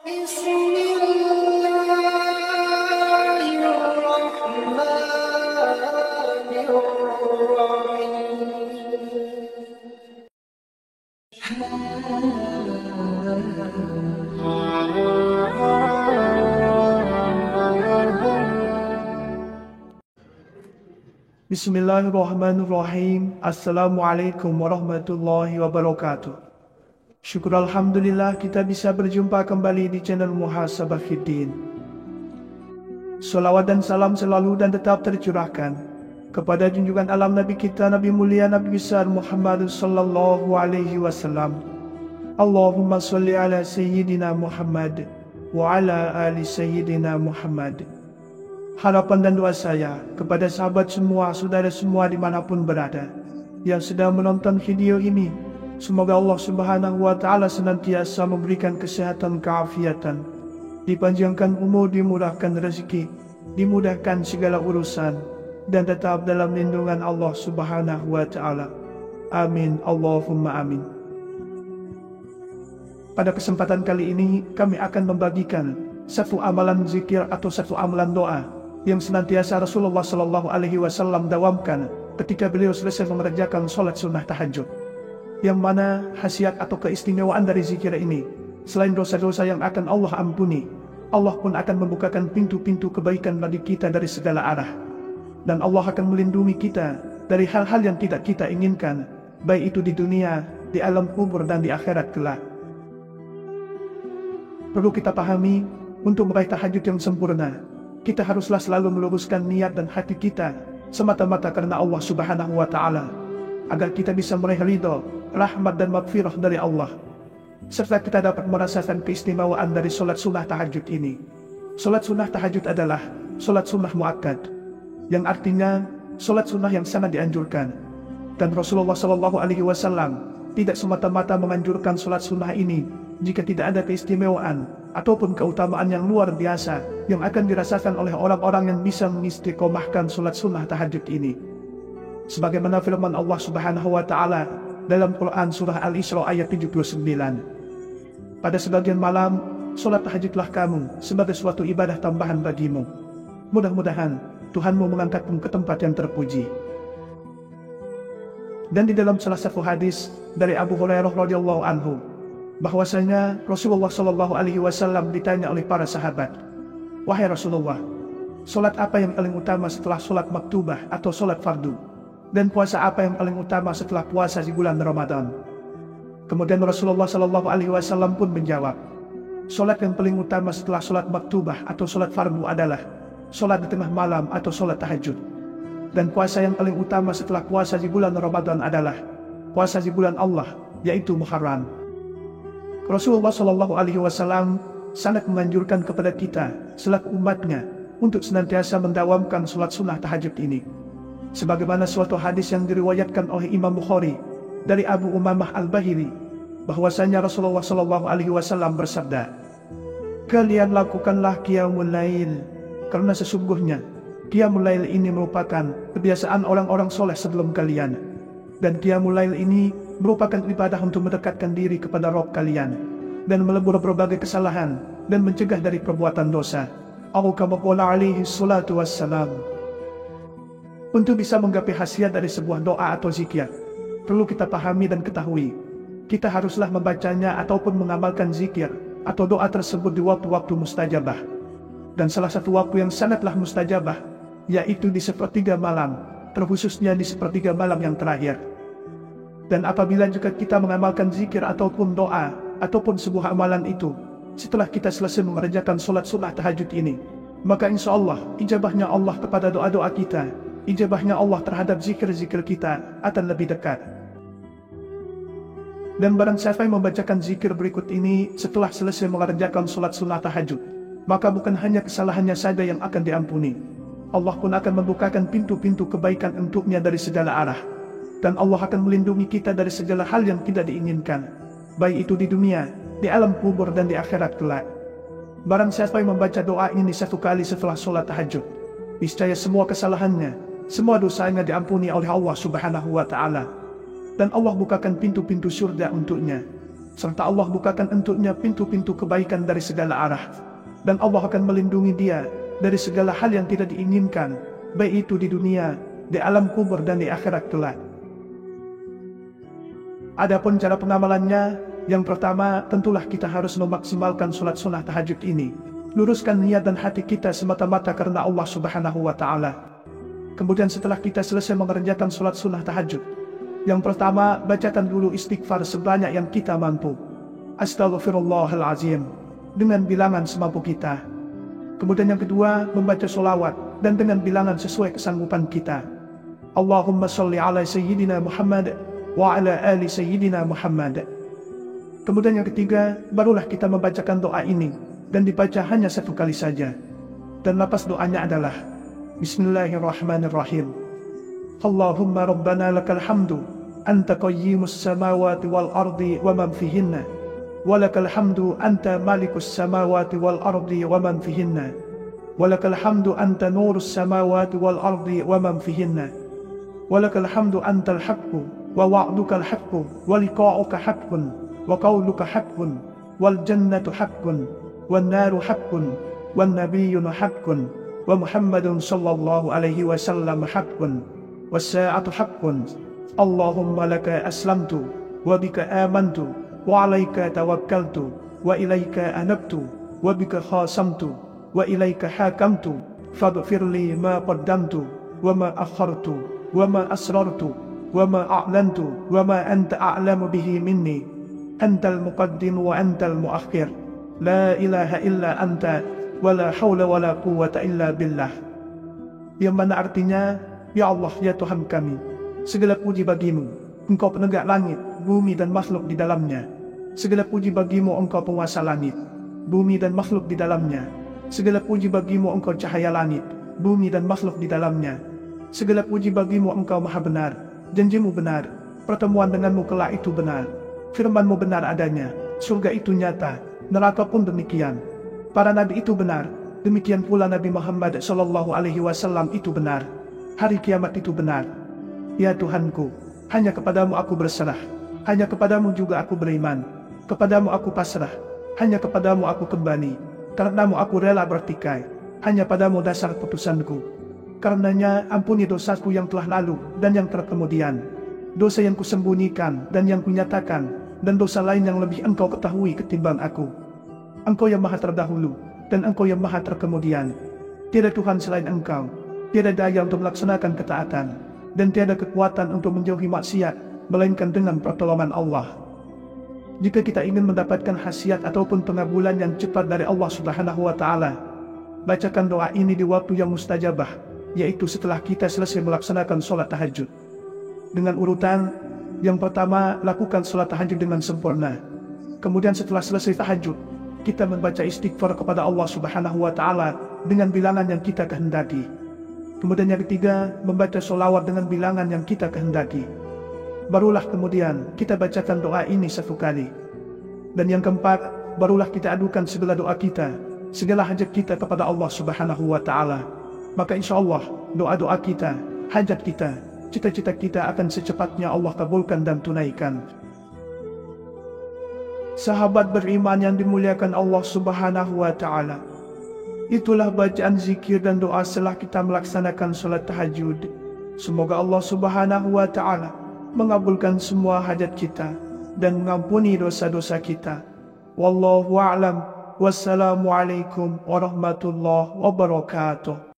Bismillahirrahmanirrahim. Bismillahirrahmanirrahim. Assalamualaikum warahmatullahi wabarakatuh. Syukur Alhamdulillah kita bisa berjumpa kembali di channel Muhasabah Fiddin. Salawat dan salam selalu dan tetap tercurahkan kepada junjungan alam Nabi kita, Nabi mulia, Nabi besar Muhammad sallallahu alaihi wasallam. Allahumma salli ala Sayyidina Muhammad wa ala ali Sayyidina Muhammad. Harapan dan doa saya kepada sahabat semua, saudara semua dimanapun berada yang sedang menonton video ini, semoga Allah Subhanahu wa Ta'ala senantiasa memberikan kesehatan, keafiatan, dipanjangkan umur, dimurahkan rezeki, dimudahkan segala urusan, dan tetap dalam lindungan Allah Subhanahu wa Ta'ala. Amin, Allahumma amin. Pada kesempatan kali ini kami akan membagikan satu amalan zikir atau satu amalan doa yang senantiasa Rasulullah Sallallahu Alaihi Wasallam dawamkan ketika beliau selesai mengerjakan sholat sunnah tahajud. Yang mana khasiat atau keistimewaan dari zikir ini, selain dosa-dosa yang akan Allah ampuni, Allah pun akan membukakan pintu-pintu kebaikan bagi kita dari segala arah. Dan Allah akan melindungi kita dari hal-hal yang tidak kita inginkan, baik itu di dunia, di alam kubur, dan di akhirat kelak. Perlu kita pahami, untuk meraih tahajud yang sempurna, kita haruslah selalu meluruskan niat dan hati kita semata-mata karena Allah Subhanahu wa Ta'ala, agar kita bisa meraih ridho, rahmat dan maghfirah dari Allah, serta kita dapat merasakan keistimewaan dari sholat sunnah tahajud ini. Sholat sunnah tahajud adalah sholat sunnah muakkad, yang artinya sholat sunnah yang sangat dianjurkan. Dan Rasulullah Sallallahu Alaihi Wasallam tidak semata-mata menganjurkan sholat sunnah ini jika tidak ada keistimewaan ataupun keutamaan yang luar biasa yang akan dirasakan oleh orang-orang yang bisa mengistiqomahkan sholat sunnah tahajud ini. Sebagaimana firman Allah Subhanahu wa Ta'ala dalam Quran surah Al-Isra ayat 79. Pada sebagian malam, sholat tahajudlah kamu sebagai suatu ibadah tambahan bagimu. Mudah-mudahan Tuhanmu mengangkatmu ke tempat yang terpuji. Dan di dalam salah satu hadis dari Abu Hurairah radhiyallahu anhu, bahwasanya Rasulullah Shallallahu Alaihi Wasallam ditanya oleh para sahabat, "Wahai Rasulullah, solat apa yang paling utama setelah solat maktubah atau solat fardu? Dan puasa apa yang paling utama setelah puasa di bulan Ramadan?" Kemudian Rasulullah Shallallahu Alaihi Wasallam pun menjawab, "Solat yang paling utama setelah solat maktubah atau solat fardu adalah solat di tengah malam atau solat tahajud. Dan puasa yang paling utama setelah puasa di bulan Ramadan adalah puasa di bulan Allah, yaitu Muharram." Rasulullah Shallallahu Alaihi Wasallam sangat menganjurkan kepada kita selaku umatnya untuk senantiasa mendawamkan sholat sunnah tahajud ini. Sebagaimana suatu hadis yang diriwayatkan oleh Imam Bukhari dari Abu Umamah Al-Bahili, bahwasanya Rasulullah Shallallahu Alaihi Wasallam bersabda, "Kalian lakukanlah qiyamul lail, karena sesungguhnya qiyamul lail ini merupakan kebiasaan orang-orang soleh sebelum kalian. Dan qiyamul lail ini merupakan ibadah untuk mendekatkan diri kepada Rabb kalian dan melebur berbagai kesalahan dan mencegah dari perbuatan dosa." Atau kama qala alaihi salatu wassalam. Untuk bisa menggapai khasiat dari sebuah doa atau zikir, perlu kita pahami dan ketahui, kita haruslah membacanya ataupun mengamalkan zikir atau doa tersebut di waktu-waktu mustajabah. Dan salah satu waktu yang sangatlah mustajabah, yaitu di sepertiga malam, terkhususnya di sepertiga malam yang terakhir. Dan apabila juga kita mengamalkan zikir ataupun doa ataupun sebuah amalan itu setelah kita selesai mengerjakan sholat sunnah tahajud ini, maka insya Allah ijabahnya Allah kepada doa-doa kita, ijabahnya Allah terhadap zikir-zikir kita akan lebih dekat. Dan barang siapa yang membacakan zikir berikut ini setelah selesai mengerjakan sholat sunnah tahajud, maka bukan hanya kesalahannya saja yang akan diampuni, Allah pun akan membukakan pintu-pintu kebaikan untuknya dari segala arah. Dan Allah akan melindungi kita dari segala hal yang tidak diinginkan, baik itu di dunia, di alam kubur, dan di akhirat kelak. Barang siapa yang membaca doa ini satu kali setelah sholat tahajud, niscaya semua kesalahannya, semua dosanya diampuni oleh Allah Subhanahu wa Ta'ala. Dan Allah bukakan pintu-pintu surga untuknya. serta Allah bukakan untuknya pintu-pintu kebaikan dari segala arah, dan Allah akan melindungi dia dari segala hal yang tidak diinginkan, baik itu di dunia, di alam kubur, dan di akhirat kelak. Adapun cara pengamalannya, yang pertama tentulah kita harus memaksimalkan sholat sunnah tahajud ini. Luruskan niat dan hati kita semata-mata karena Allah Subhanahu wa Ta'ala. Kemudian setelah kita selesai mengerjakan sholat sunnah tahajud, yang pertama bacakan dulu istighfar sebanyak yang kita mampu. Astaghfirullahalazim dengan bilangan semampu kita. Kemudian yang kedua membaca sholawat dan dengan bilangan sesuai kesanggupan kita. Allahumma sholli ala sayyidina Muhammad wa ala ali sayyidina Muhammad. Kemudian yang ketiga barulah kita membacakan doa ini, dan dibaca hanya satu kali saja. Dan lapas doanya adalah Bismillahirrahmanirrahim. Allahumma rabbana lakal hamdu anta qayyimus samawati wal ardi wa man fihinna, wa lakal hamdu anta malikus samawati wal ardi wa man fihinna, wa lakal hamdu anta nurus samawati wal ardi wa man fihinna, wa lakal hamdu antal haqqu wa wa'dukal haqqu wa liqa'uka haqqun wa qawluka haqqun wal jannatu haqqun wan naru haqqun wan nabiyyun haqqun wa Muhammadun sallallahu alaihi wasallam haqqun was sa'atu haqqun. Allahumma laka aslamtu wa bika amantu wa alaika tawakkaltu wa ilaika anabtu wa bika khasamtu wa ilaika hakamtu faghfir li ma qaddamtu wa ma akhartu wa ma asrartu wa ma a'lantu wa ma anta a'lamu bihi minni, antal muqaddim wa antal muakhir, la ilaha illa anta wa la hawla wa la quwwata illa billah. Yang mana artinya, ya Allah, ya Tuhan kami, segala puji bagimu, Engkau penegak langit, bumi dan makhluk di dalamnya. Segala puji bagimu Engkau penguasa langit, bumi dan makhluk di dalamnya. Segala puji bagimu Engkau cahaya langit, bumi dan makhluk di dalamnya. Segala puji bagimu Engkau maha benar, janjimu benar, pertemuan denganmu kelak itu benar, firmanmu benar adanya, surga itu nyata, neraka pun demikian. Para nabi itu benar, demikian pula Nabi Muhammad sallallahu alaihi wasallam itu benar. Hari kiamat itu benar. Ya Tuhanku, hanya kepadamu aku berserah, hanya kepadamu juga aku beriman, kepadamu aku pasrah, hanya kepadamu aku kembali, karenamu aku rela bertikai, hanya padamu dasar putusanku. Karenanya ampuni dosaku yang telah lalu dan yang terkemudian, dosa yang kusembunyikan dan yang kunyatakan, dan dosa lain yang lebih Engkau ketahui ketimbang aku. Engkau yang maha terdahulu dan Engkau yang maha terkemudian. Tiada Tuhan selain Engkau, tiada daya untuk melaksanakan ketaatan, dan tiada kekuatan untuk menjauhi maksiat melainkan dengan pertolongan Allah. Jika kita ingin mendapatkan khasiat ataupun pengabulan yang cepat dari Allah Subhanahu wa Ta'ala, bacakan doa ini di waktu yang mustajabah, yaitu setelah kita selesai melaksanakan sholat tahajud. Dengan urutan, yang pertama lakukan sholat tahajud dengan sempurna. Kemudian setelah selesai tahajud, kita membaca istighfar kepada Allah Subhanahu wa Ta'ala dengan bilangan yang kita kehendaki. Kemudian yang ketiga, membaca sholawat dengan bilangan yang kita kehendaki. Barulah kemudian kita bacakan doa ini satu kali. Dan yang keempat, barulah kita adukan segala doa kita, segala hajat kita kepada Allah Subhanahu wa Ta'ala. Maka insya Allah doa-doa kita, hajat kita, cita-cita kita akan secepatnya Allah kabulkan dan tunaikan. Sahabat beriman yang dimuliakan Allah Subhanahu wa Ta'ala, itulah bacaan zikir dan doa setelah kita melaksanakan sholat tahajud. Semoga Allah Subhanahu wa Ta'ala mengabulkan semua hajat kita dan mengampuni dosa-dosa kita. Wallahu a'lam. Wassalamualaikum warahmatullahi wabarakatuh.